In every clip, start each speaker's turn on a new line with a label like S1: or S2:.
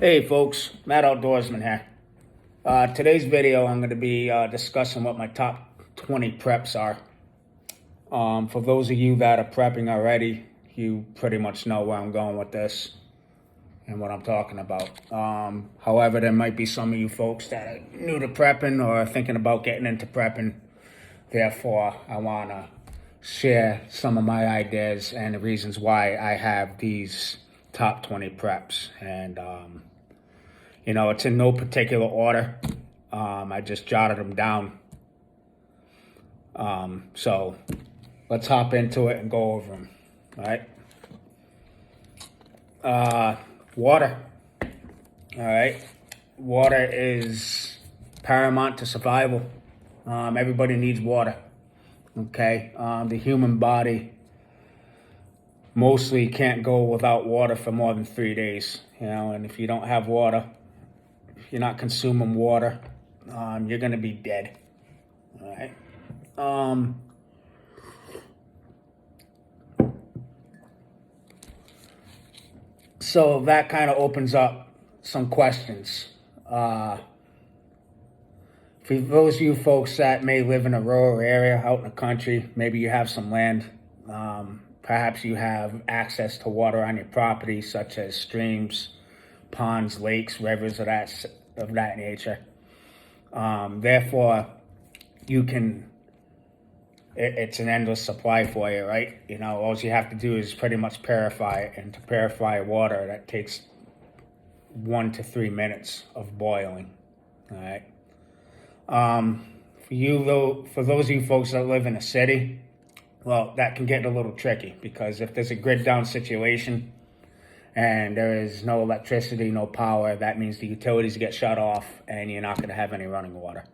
S1: Hey folks, Matt Outdoorsman here. Today's video I'm going to be discussing what my top 20 preps are. For those of you that are prepping already, you pretty much know where I'm going with this and what I'm talking about. However, there might be some of you folks that are new to prepping or are thinking about getting into prepping. Therefore, I want to share some of my ideas and the reasons why I have these top 20 preps. And it's in no particular order. I just jotted them down. So let's hop into it and go over them. All right. Water. All right. Water is paramount to survival. Everybody needs water. Okay. The human body mostly can't go without water for more than 3 days. And if you don't have water, if you're not consuming water, you're going to be dead. All right. So that kind of opens up some questions. For those of you folks that may live in a rural area out in the country, maybe you have some land. Perhaps you have access to water on your property, such as streams, ponds, lakes, rivers of that nature. Therefore, it's an endless supply for you, right? All you have to do is pretty much purify it. And to purify water, that takes 1 to 3 minutes of boiling, all right? For those of you folks that live in a city, well, that can get a little tricky, because if there's a grid down situation and there is no electricity, no power, that means the utilities get shut off and you're not going to have any running water.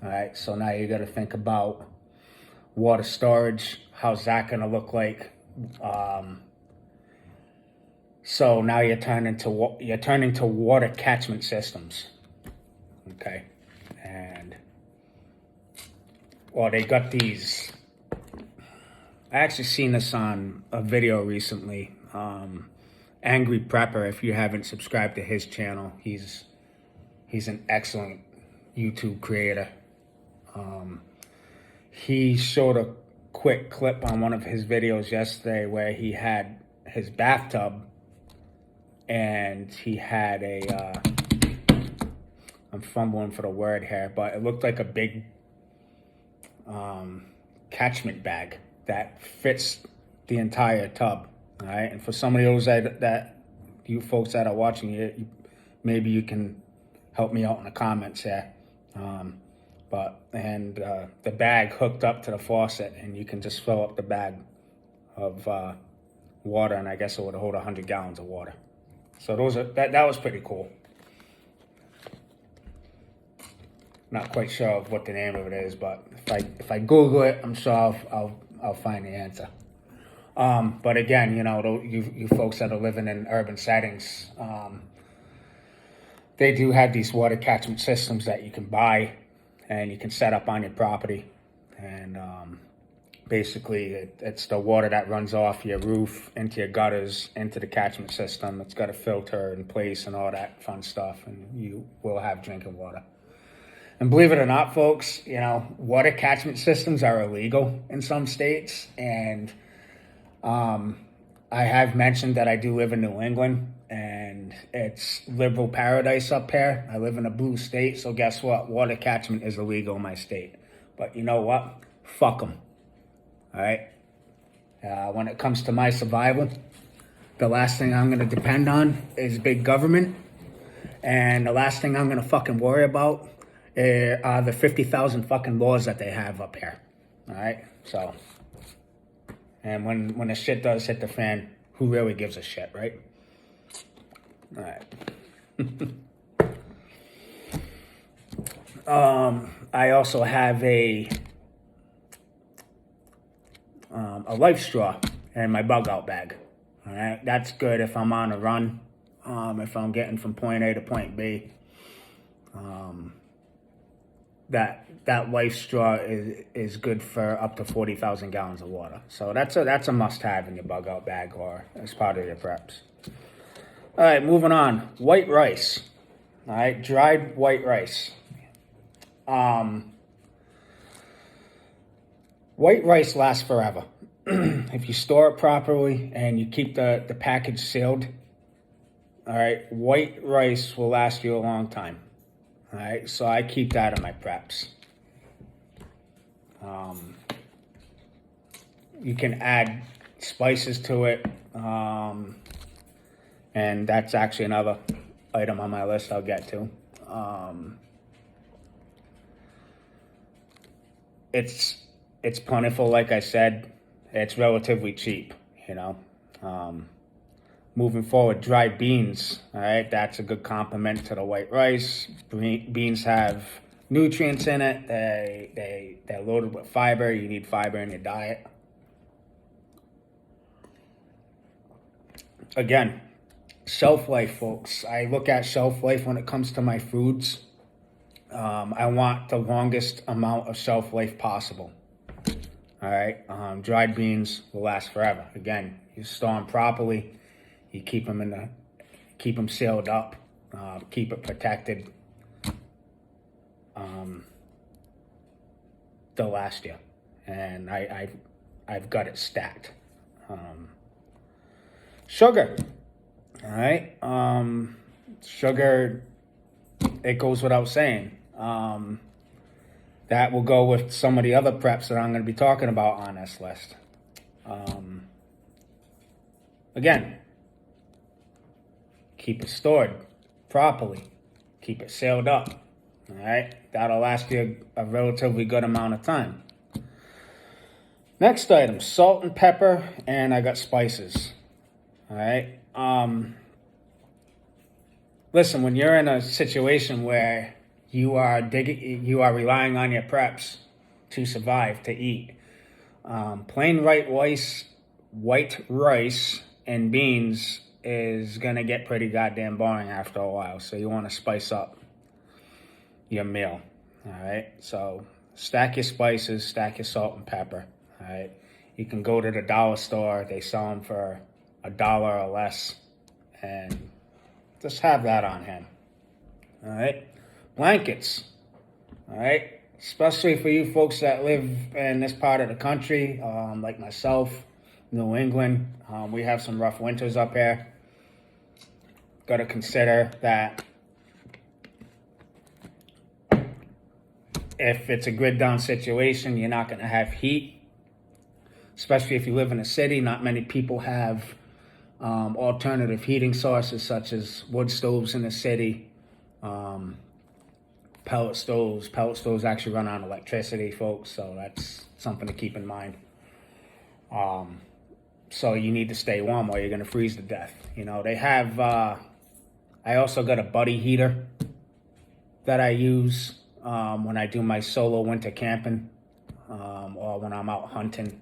S1: All right, so now you got to think about water storage. How's that going to look like? So now you're turning to water catchment systems. Okay, and they got these. I actually seen this on a video recently. Angry Prepper, if you haven't subscribed to his channel, he's an excellent YouTube creator. He showed a quick clip on one of his videos yesterday where he had his bathtub and he had I'm fumbling for the word here, but it looked like a big catchment bag that fits the entire tub. All right, and for some of those that you folks that are watching it, maybe you can help me out in the comments here. The bag hooked up to the faucet, and you can just fill up the bag of water, and I guess it would hold 100 gallons of water. So that was pretty cool. Not quite sure of what the name of it is, but if I Google it, I'm sure I'll find the answer. But again, you folks that are living in urban settings, they do have these water catchment systems that you can buy and you can set up on your property. And basically, it's the water that runs off your roof into your gutters, into the catchment system. It's got a filter in place and all that fun stuff, and you will have drinking water. And believe it or not, folks, water catchment systems are illegal in some states. And I have mentioned that I do live in New England, and it's liberal paradise up here. I live in a blue state, so guess what? Water catchment is illegal in my state. But you know what? Fuck them. All right? When it comes to my survival, the last thing I'm going to depend on is big government. And the last thing I'm going to fucking worry about are the 50,000 fucking laws that they have up here. All right? So, and when the shit does hit the fan, who really gives a shit, right? All right. I also have a life straw in my bug out bag. All right, that's good if I'm on a run, if I'm getting from point A to point B. That life straw is good for up to 40,000 gallons of water. So that's a must-have in your bug out bag or as part of your preps. All right, moving on. White rice. All right, dried white rice. White rice lasts forever. If you store it properly and you keep the package sealed, all right, white rice will last you a long time. All right, so I keep that in my preps. You can add spices to it, and that's actually another item on my list I'll get to. It's plentiful, like I said. It's relatively cheap, you know. Moving forward, dried beans, all right, that's a good complement to the white rice. Beans have nutrients in it. They're loaded with fiber. You need fiber in your diet. Again, shelf life, folks. I look at shelf life when it comes to my foods. I want the longest amount of shelf life possible. All right, dried beans will last forever. Again, you store them properly. You keep them sealed up, keep it protected. They'll last you, and I've got it stacked. Sugar, all right. Sugar, it goes without saying. That will go with some of the other preps that I'm going to be talking about on this list. Again, keep it stored properly. Keep it sealed up. All right? That'll last you a relatively good amount of time. Next item, salt and pepper, and I got spices. All right? Listen, when you're in a situation where you are relying on your preps to survive, to eat, plain white rice and beans is gonna get pretty goddamn boring after a while. So you want to spice up your meal. All right. So stack your spices, stack your salt and pepper. All right. You can go to the dollar store. They sell them for $1 or less, and just have that on hand. All right. Blankets. All right. Especially for you folks that live in this part of the country, like myself, New England. We have some rough winters up here. Got to consider that if it's a grid down situation, you're not going to have heat. Especially if you live in a city, not many people have alternative heating sources such as wood stoves in the city, pellet stoves. Pellet stoves actually run on electricity, folks, so that's something to keep in mind. So you need to stay warm or you're going to freeze to death. You know, they have, I also got a buddy heater that I use when I do my solo winter camping or when I'm out hunting.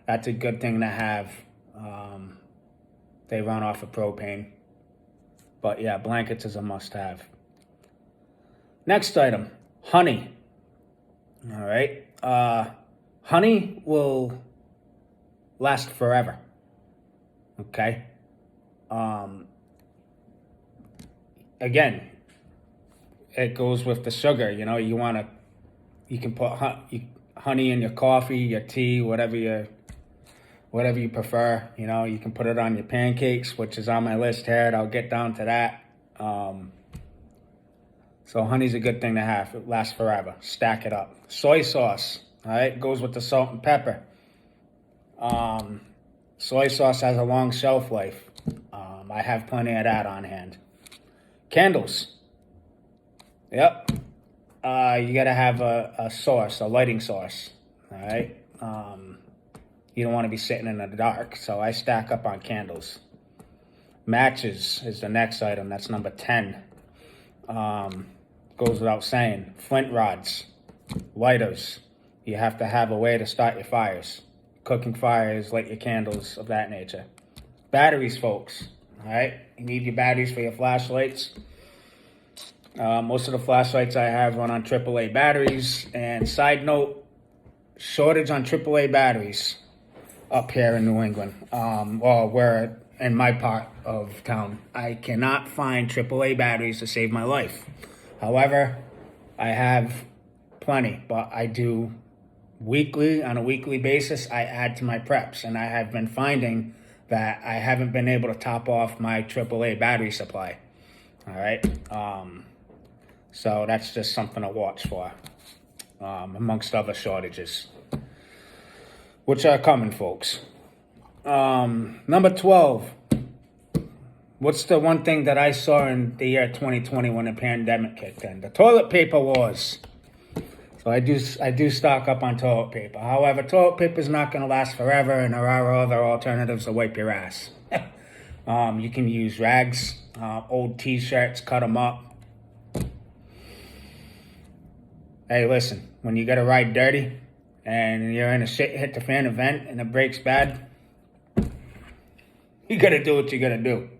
S1: That's a good thing to have. They run off of propane. But yeah, blankets is a must-have. Next item, honey. All right. Honey will last forever. Okay. Again, it goes with the sugar. You know, you can put honey in your coffee, your tea, whatever you prefer. You know, you can put it on your pancakes, which is on my list here, and I'll get down to that. So honey's a good thing to have. It lasts forever. Stack it up. Soy sauce, all right, goes with the salt and pepper. Soy sauce has a long shelf life. I have plenty of that on hand. Candles. Yep. You got to have a source, a lighting source, all right? You don't want to be sitting in the dark, so I stack up on candles. Matches is the next item. That's number 10. Goes without saying. Flint rods, lighters. You have to have a way to start your fires. Cooking fires, light your candles, of that nature. Batteries, folks. All right? You need your batteries for your flashlights. Most of the flashlights I have run on AAA batteries. And side note, shortage on AAA batteries up here in New England. Or where in my part of town. I cannot find AAA batteries to save my life. However, I have plenty, but I do on a weekly basis, I add to my preps, and I have been finding that I haven't been able to top off my AAA battery supply. All right. So that's just something to watch for, amongst other shortages, which are coming, folks. Number 12. What's the one thing that I saw in the year 2020 when the pandemic kicked in? The toilet paper wars. So I do stock up on toilet paper. However, toilet paper is not going to last forever, and there are other alternatives to wipe your ass. You can use rags, old T-shirts, cut them up. Hey, listen, when you got to ride dirty and you're in a shit hit the fan event and it breaks bad, you got to do what you got to do.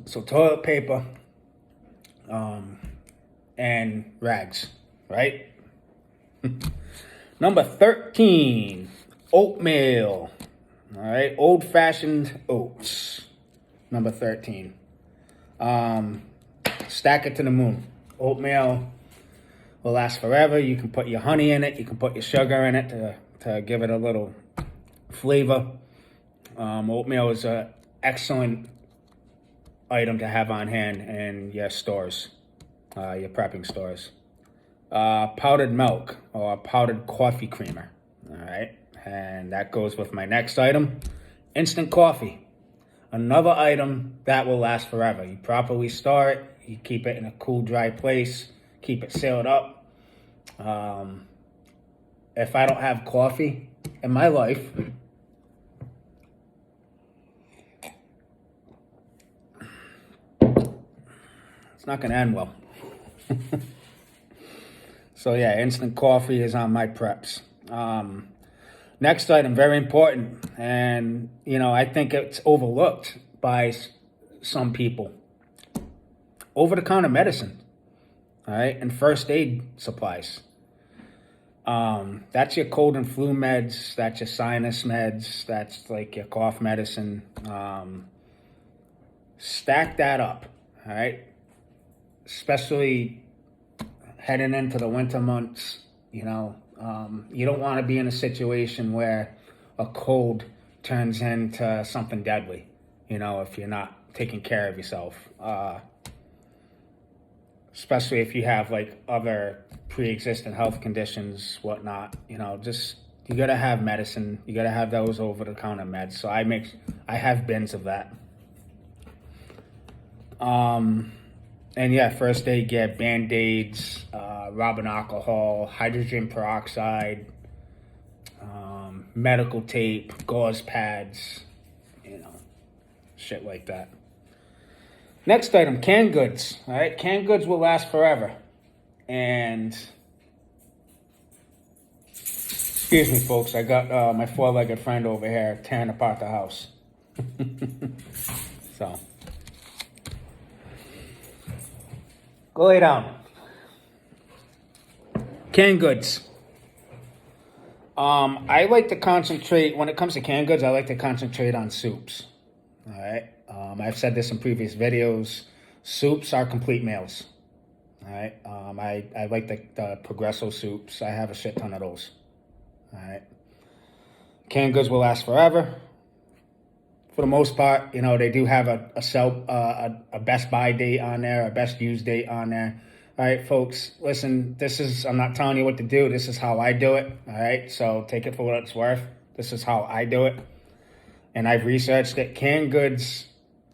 S1: So toilet paper and rags, right? Number 13, oatmeal. All right, old-fashioned oats. Number 13. Stack it to the moon. Oatmeal will last forever. You can put your honey in it. You can put your sugar in it to give it a little flavor. Oatmeal is an excellent item to have on hand in your stores, your prepping stores. Powdered milk or powdered coffee creamer. All right. And that goes with my next item, instant coffee. Another item that will last forever. You properly store it. You keep it in a cool, dry place. Keep it sealed up. If I don't have coffee in my life, it's not going to end well. So yeah, instant coffee is on my preps. Next item, very important, and I think it's overlooked by some people. Over-the-counter medicine, all right, and first aid supplies. That's your cold and flu meds. That's your sinus meds. That's like your cough medicine. Stack that up, all right. Especially heading into the winter months, you don't want to be in a situation where a cold turns into something deadly, if you're not taking care of yourself. Especially if you have like other pre-existing health conditions, whatnot, you got to have medicine. You got to have those over-the-counter meds. So I have bins of that. And yeah, first aid gear, Band-Aids, rubbing alcohol, hydrogen peroxide, medical tape, gauze pads, shit like that. Next item, canned goods. All right, canned goods will last forever. And excuse me, folks, I got my four-legged friend over here tearing apart the house. So go lay down. Canned goods. I like to concentrate, when it comes to canned goods, I like to concentrate on soups. All right. I've said this in previous videos. Soups are complete meals. All right. I like the Progresso soups. I have a shit ton of those. All right. Canned goods will last forever. For the most part, they do have a best buy date on there, a best use date on there. All right, folks, listen, I'm not telling you what to do. This is how I do it. All right. So take it for what it's worth. This is how I do it. And I've researched it. Canned goods,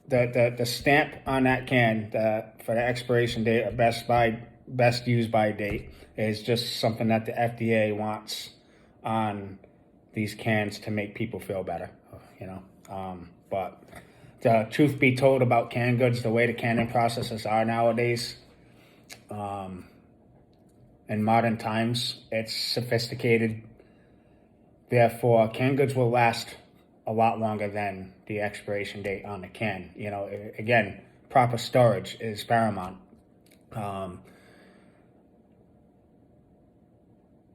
S1: the stamp on that can for the expiration date or best use by date is just something that the FDA wants on these cans to make people feel better, But the truth be told about canned goods, the way the canning processes are nowadays, in modern times, it's sophisticated. Therefore, canned goods will last a lot longer than the expiration date on the can. Again, proper storage is paramount.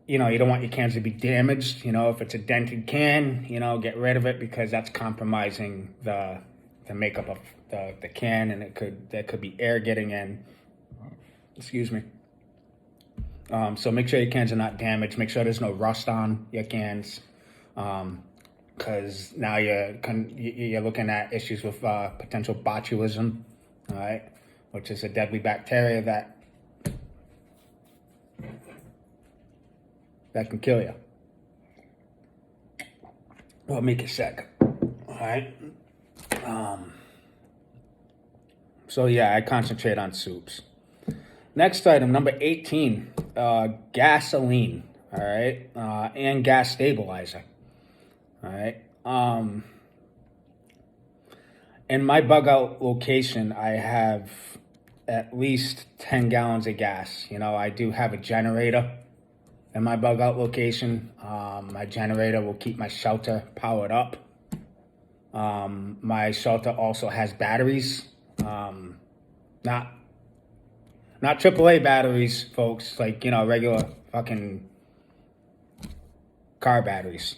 S1: you don't want your cans to be damaged. If it's a dented can, get rid of it, because that's compromising the makeup of the can, and there could be air getting in. Excuse me. So make sure your cans are not damaged. Make sure there's no rust on your cans, because now you're looking at issues with potential botulism, all right, which is a deadly bacteria that can kill you. Or make you sick. All right. So yeah, I concentrate on soups. Next item, number 18, gasoline. All right, and gas stabilizer. All right. In my bug out location, I have at least 10 gallons of gas. I do have a generator in my bug out location. My generator will keep my shelter powered up. My shelter also has batteries. Not AAA batteries, folks, like, regular fucking car batteries.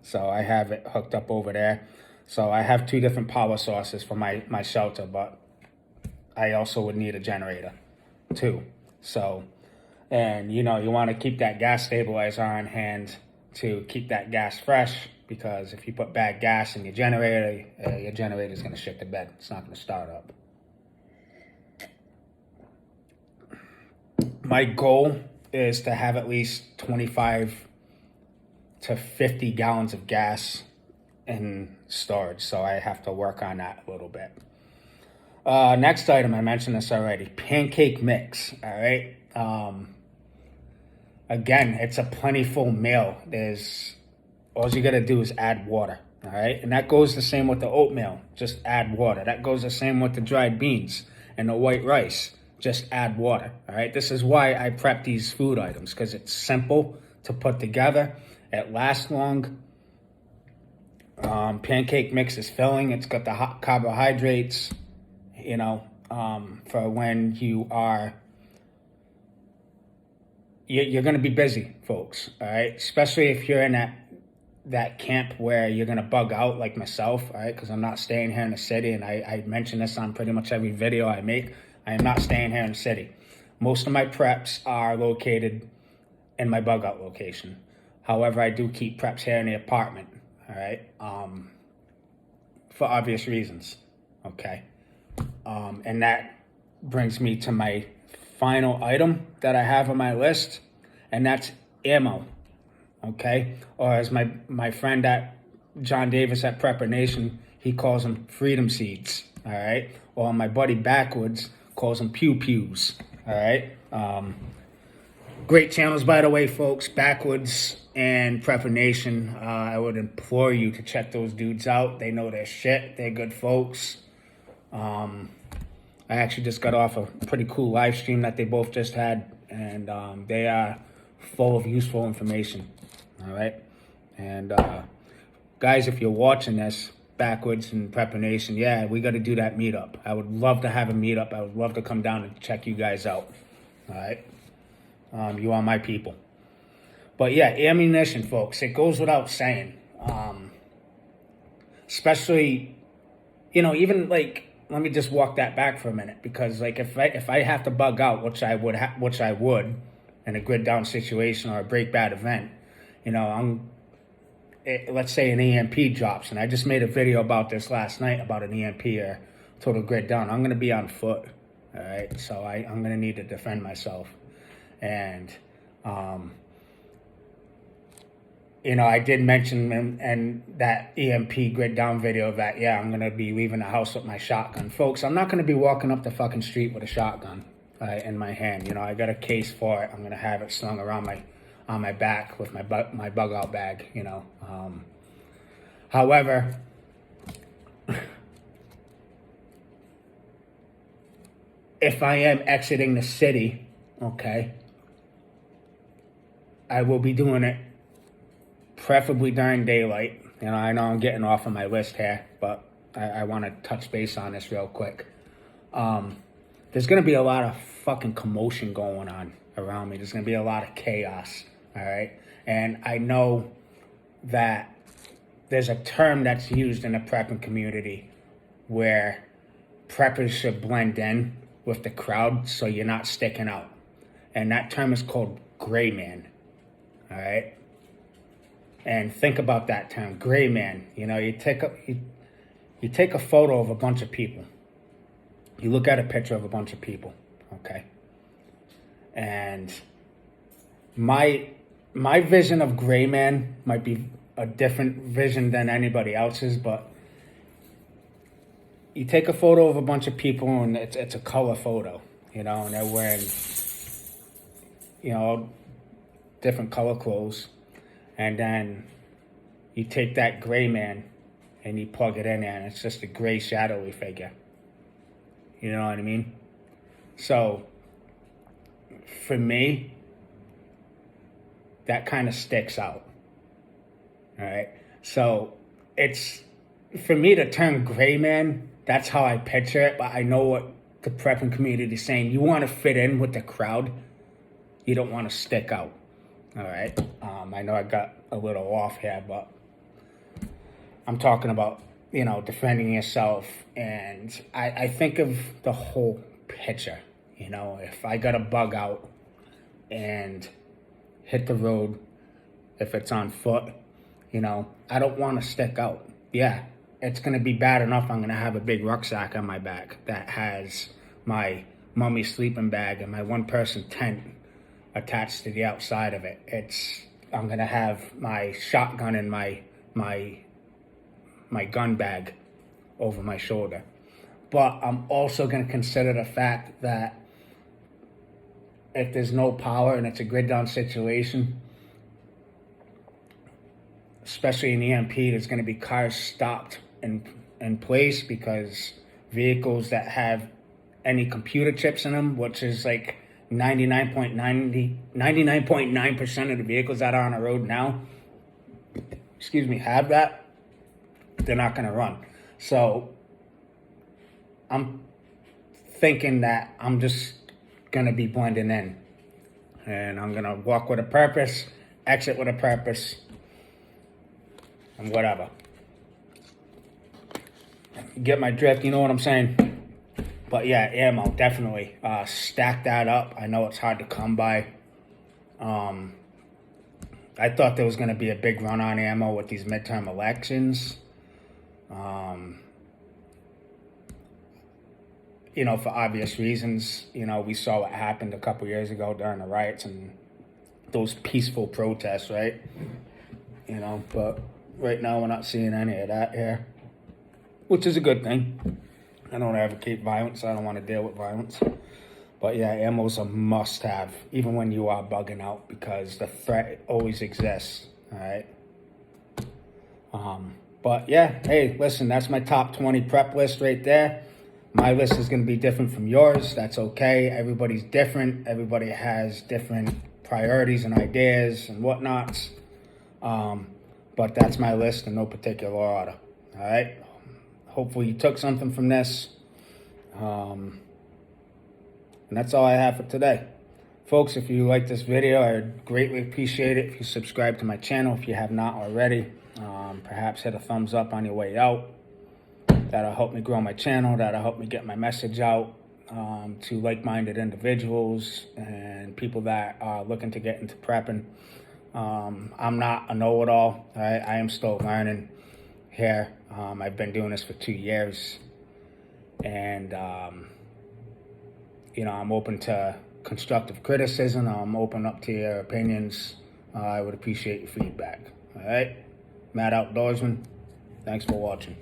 S1: So I have it hooked up over there. So I have 2 different power sources for my shelter, but I also would need a generator too. So, and you want to keep that gas stabilizer on hand to keep that gas fresh, because if you put bad gas in your generator is going to shit the bed. It's not going to start up. My goal is to have at least 25 to 50 gallons of gas in storage, so I have to work on that a little bit. Next item, I mentioned this already, pancake mix, all right? Again, it's a plentiful meal. All you gotta do is add water, all right? And that goes the same with the oatmeal, just add water. That goes the same with the dried beans and the white rice, just add water, all right? This is why I prep these food items, because it's simple to put together. It lasts long. Pancake mix is filling. It's got the hot carbohydrates, for when you're going to be busy, folks, all right? Especially if you're in that camp where you're going to bug out like myself, all right? Because I'm not staying here in the city, and I mention this on pretty much every video I make. I am not staying here in the city. Most of my preps are located in my bug out location. However, I do keep preps here in the apartment, all right? For obvious reasons, okay? And that brings me to my final item that I have on my list, and that's ammo, okay? Or as my friend John Davis at Prepper Nation, he calls them freedom seeds, all right? Or my buddy Backwoods calls them pew-pews, all right? Great channels, by the way, folks, Backwoods and Prepper Nation. I would implore you to check those dudes out. They know their shit. They're good folks. I actually just got off a pretty cool live stream that they both just had, and they are full of useful information, all right? And guys, if you're watching this, Backwoods and Prepper Nation, yeah, we got to do that meetup. I would love to have a meetup. I would love to come down and check you guys out, all right? You are my people. But yeah, ammunition, folks, it goes without saying. Especially, even like, let me just walk that back for a minute, because like if I have to bug out, which I would in a grid down situation or a break bad event, let's say an EMP drops, and I just made a video about this last night about an EMP or total grid down. I'm going to be on foot, all right? So I'm going to need to defend myself. And, I did mention in that EMP grid down video that, yeah, I'm going to be leaving the house with my shotgun. Folks, I'm not going to be walking up the fucking street with a shotgun in my hand. I got a case for it. I'm going to have it slung around on my back with my bug out bag, However, if I am exiting the city, okay, I will be doing it preferably during daylight. I know I'm getting off of my list here, but I want to touch base on this real quick. There's going to be a lot of fucking commotion going on around me. There's going to be a lot of chaos, all right? And I know that there's a term that's used in the prepping community where preppers should blend in with the crowd so you're not sticking out. And that term is called gray man, all right? And think about that term, gray man. You know, you take a photo of a bunch of people. You look at a picture of a bunch of people, okay? And my vision of gray man might be a different vision than anybody else's, but you take a photo of a bunch of people and it's a color photo, you know, and they're wearing, you know, different color clothes. And then you take that gray man and you plug it in there and it's just a gray shadowy figure. You know what I mean? So for me, that kind of sticks out. All right. So it's, for me to turn gray man, that's how I picture it. But I know what the prepping community is saying. You want to fit in with the crowd. You don't want to stick out. All right. I know I got a little off here, but I'm talking about, you know, defending yourself. And I think of the whole picture. You know, if I got to bug out and hit the road, if it's on foot, you know, I don't want to stick out. Yeah, it's going to be bad enough I'm going to have a big rucksack on my back that has my mummy's sleeping bag and my one-person tent attached to the outside of it. I'm going to have my shotgun and my gun bag over my shoulder. But I'm also going to consider the fact that if there's no power and it's a grid down situation, especially in EMP, there's going to be cars stopped in place because vehicles that have any computer chips in them, which is like 99.9% of the vehicles that are on the road now, have that, they're not going to run. So I'm thinking that I'm just going to be blending in. And I'm going to walk with a purpose, exit with a purpose, and whatever. Get my drift, you know what I'm saying? But yeah, ammo, definitely. Stack that up. I know it's hard to come by. I thought there was going to be a big run on ammo with these midterm elections. You know, for obvious reasons. You know, we saw what happened a couple years ago during the riots and those peaceful protests, right? You know, but right now we're not seeing any of that here, which is a good thing. I don't advocate violence. I don't want to deal with violence. But yeah, ammo's a must-have, even when you are bugging out, because the threat always exists, all right? But yeah, hey, listen, that's my top 20 prep list right there. My list is going to be different from yours. That's okay. Everybody's different. Everybody has different priorities and ideas and whatnots. But that's my list in no particular order, all right? Hopefully you took something from this. And that's all I have for today. Folks, if you like this video, I'd greatly appreciate it if you subscribe to my channel if you have not already. Perhaps hit a thumbs up on your way out. That'll help me grow my channel. That'll help me get my message out to like-minded individuals and people that are looking to get into prepping. I'm not a know-it-all. I am still learning here. I've been doing this for 2 years. And, you know, I'm open to constructive criticism. I'm open up to your opinions. I would appreciate your feedback. All right? Mad Outdoorsman, thanks for watching.